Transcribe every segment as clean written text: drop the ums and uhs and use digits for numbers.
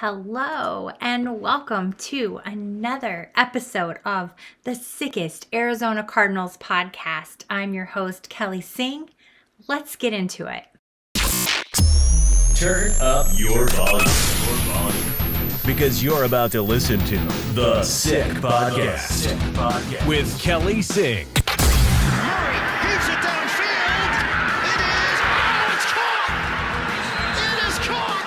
Hello and welcome to another episode of the Sickest Arizona Cardinals podcast. I'm your host, Kelly Singh. Let's get into it. Turn up your volume. Because you're about to listen to The Sick Podcast with Kelly Singh. Murray heaves it downfield. It's caught. It is caught.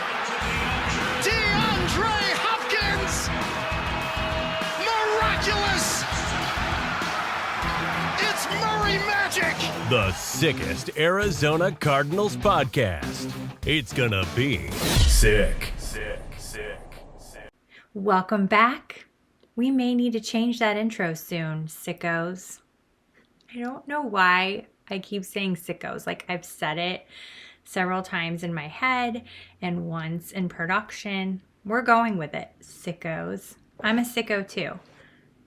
Deandre Hopkins. Miraculous. It's Murray magic. The Sickest Arizona Cardinals podcast. It's gonna be sick. Welcome back. We may need to change that intro soon, sickos. I don't know why I keep saying sickos. Like, I've said it several times in my head and once in production. We're going with it, sickos. I'm a sicko too.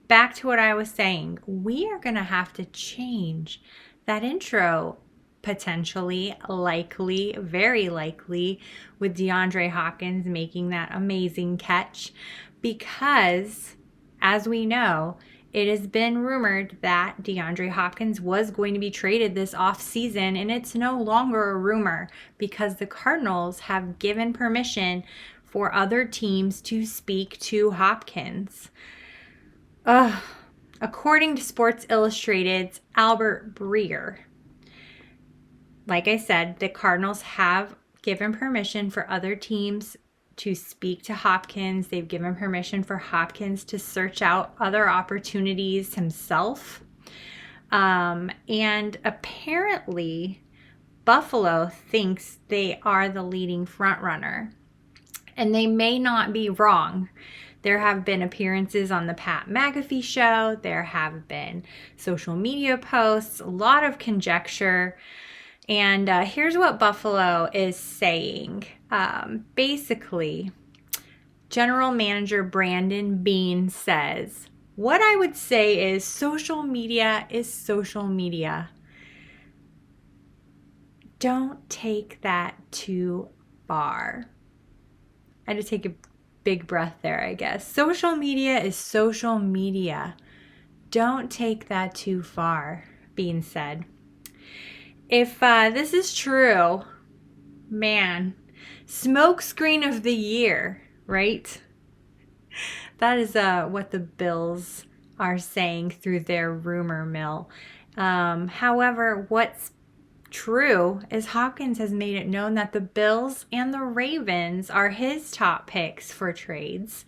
Back to what I was saying. We are going to have to change that intro potentially, likely, very likely, with Deandre Hopkins making that amazing catch, because as we know, it has been rumored that Deandre Hopkins was going to be traded this offseason, and it's no longer a rumor because the Cardinals have given permission for other teams to speak to Hopkins. According to Sports Illustrated's Albert Breer, like I said, the Cardinals have given permission for other teams to speak to Hopkins. They've given permission for Hopkins to search out other opportunities himself. And apparently, Buffalo thinks they are the leading front runner. And they may not be wrong. There have been appearances on the Pat McAfee show. There have been social media posts, a lot of conjecture. And here's what Buffalo is saying. Basically, General Manager Brandon Beane says, what I would say is social media is social media. Don't take that too far. I had to take a big breath there, I guess. Social media is social media. Don't take that too far, Beane said. If this is true, man, smokescreen of the year, right? That is what the Bills are saying through their rumor mill. However, what's true is Hopkins has made it known that the Bills and the Ravens are his top picks for trades.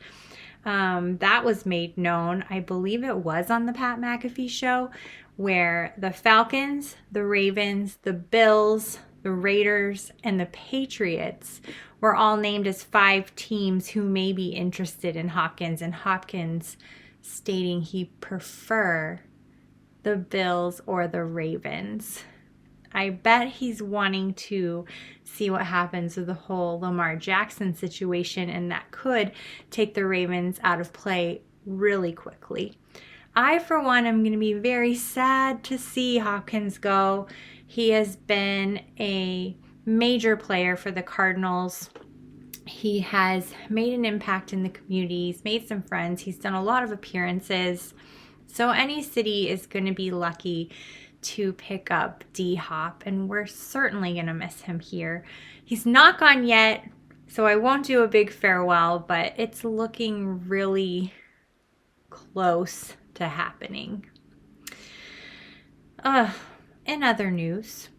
That was made known, I believe it was on the Pat McAfee show, where the Falcons, the Ravens, the Bills, the Raiders, and the Patriots were all named as 5 teams who may be interested in Hopkins, and Hopkins stating he prefer the Bills or the Ravens. I bet he's wanting to see what happens with the whole Lamar Jackson situation, and that could take the Ravens out of play really quickly. I, for one, am going to be very sad to see Hopkins go. He has been a major player for the Cardinals. He has made an impact in the community. He's made some friends. He's done a lot of appearances. So any city is going to be lucky to pick up D-Hop, and we're certainly going to miss him here. He's not gone yet, so I won't do a big farewell, but it's looking really close to happening. In other news,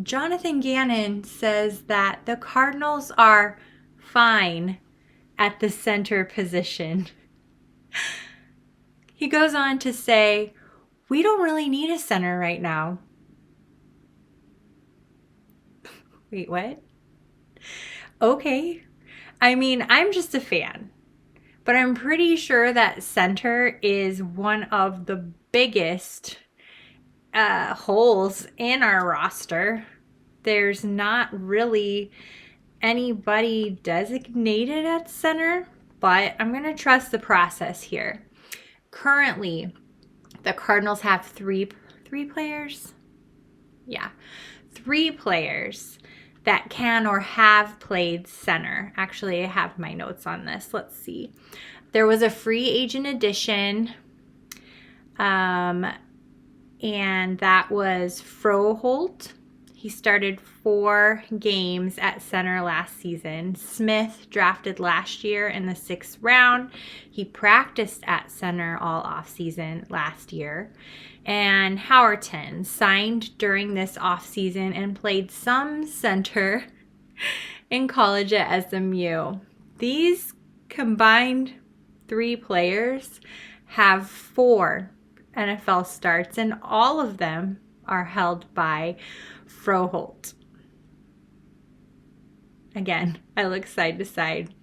Jonathan Gannon says that the Cardinals are fine at the center position. He goes on to say, we don't really need a center right now. Wait, what? Okay. I mean, I'm just a fan. But I'm pretty sure that center is one of the biggest holes in our roster. There's not really anybody designated at center, but I'm going to trust the process here. Currently, the Cardinals have three players. Yeah, 3 players that can or have played center. Actually, I have my notes on this. Let's see. There was a free agent addition, and that was Froholt. He started 4 games at center last season. Smith, drafted last year in the 6th round. He practiced at center all offseason last year. And Howerton, signed during this offseason and played some center in college at SMU. These combined 3 players have 4 NFL starts, and all of them are held by Froholt. Again, I look side to side.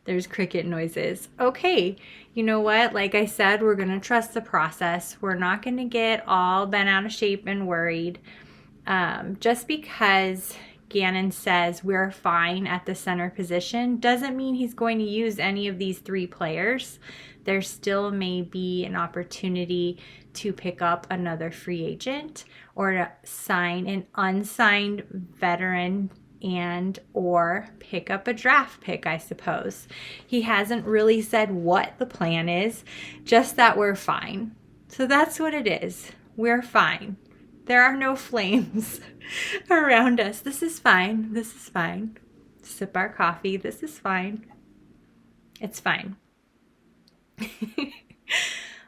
There's cricket noises. Okay, you know what? Like I said, we're going to trust the process. We're not going to get all bent out of shape and worried. Just because Gannon says we're fine at the center position doesn't mean he's going to use any of these 3 players. There still may be an opportunity to pick up another free agent or to sign an unsigned veteran and or pick up a draft pick, I suppose. He hasn't really said what the plan is, just that we're fine. So that's what it is. We're fine. There are no flames around us. This is fine. This is fine. Sip our coffee. This is fine. It's fine.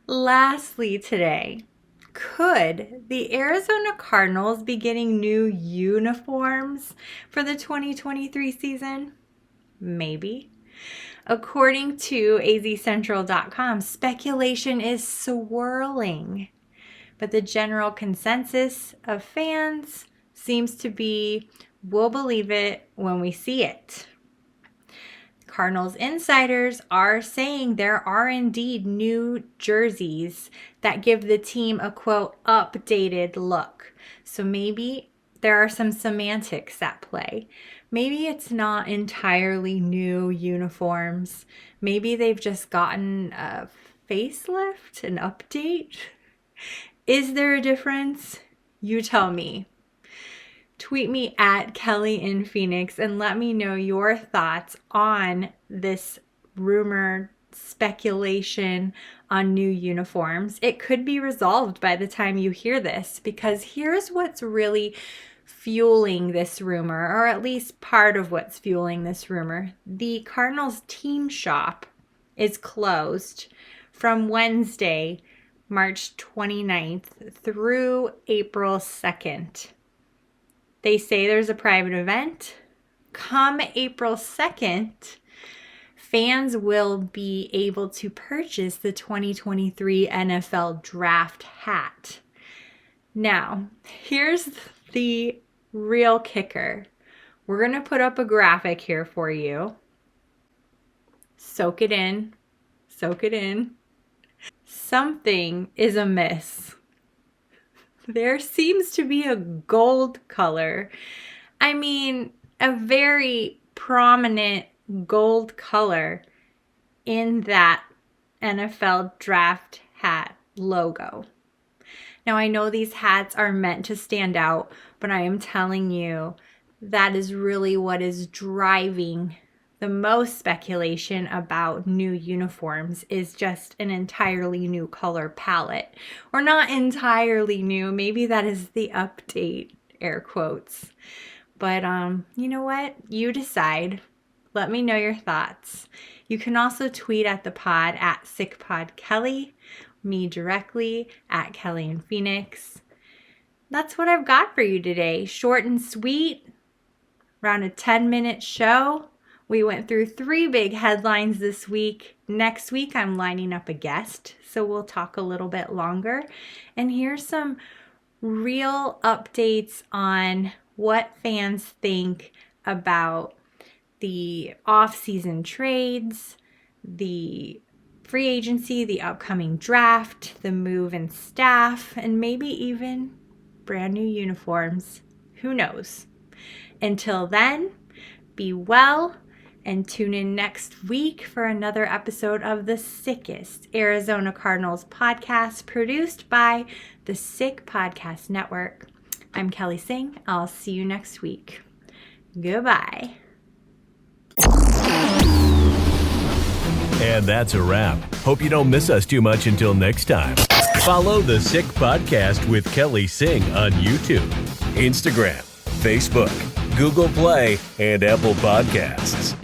Lastly today, could the Arizona Cardinals be getting new uniforms for the 2023 season? Maybe. According to azcentral.com, speculation is swirling, but the general consensus of fans seems to be, we'll believe it when we see it. Cardinals insiders are saying there are indeed new jerseys that give the team a, quote, updated look. So maybe there are some semantics at play. Maybe it's not entirely new uniforms. Maybe they've just gotten a facelift, an update. Is there a difference? You tell me. Tweet me at Kelly in Phoenix and let me know your thoughts on this rumor speculation on new uniforms. It could be resolved by the time you hear this, because here's what's really fueling this rumor, or at least part of what's fueling this rumor. The Cardinals team shop is closed from Wednesday, March 29th through April 2nd. They say there's a private event. Come April 2nd, fans will be able to purchase the 2023 NFL Draft hat. Now, here's the real kicker. We're going to put up a graphic here for you. Soak it in. Soak it in. Something is amiss. There seems to be a gold color. I mean, a very prominent gold color in that NFL Draft hat logo. Now, I know these hats are meant to stand out, but I am telling you, that is really what is driving the most speculation about new uniforms, is just an entirely new color palette. Or not entirely new, maybe that is the update, air quotes. But you know what? You decide. Let me know your thoughts. You can also tweet at the pod at SickPodKelly, me directly at Kelly in Phoenix. That's what I've got for you today. Short and sweet, around a 10-minute show. We went through 3 big headlines this week. Next week, I'm lining up a guest, so we'll talk a little bit longer. And here's some real updates on what fans think about the off-season trades, the free agency, the upcoming draft, the move in staff, and maybe even brand new uniforms. Who knows? Until then, be well. And tune in next week for another episode of the Sickest Arizona Cardinals podcast, produced by the Sick Podcast Network. I'm Kelly Singh. I'll see you next week. Goodbye. And that's a wrap. Hope you don't miss us too much until next time. Follow The Sick Podcast with Kelly Singh on YouTube, Instagram, Facebook, Google Play, and Apple Podcasts.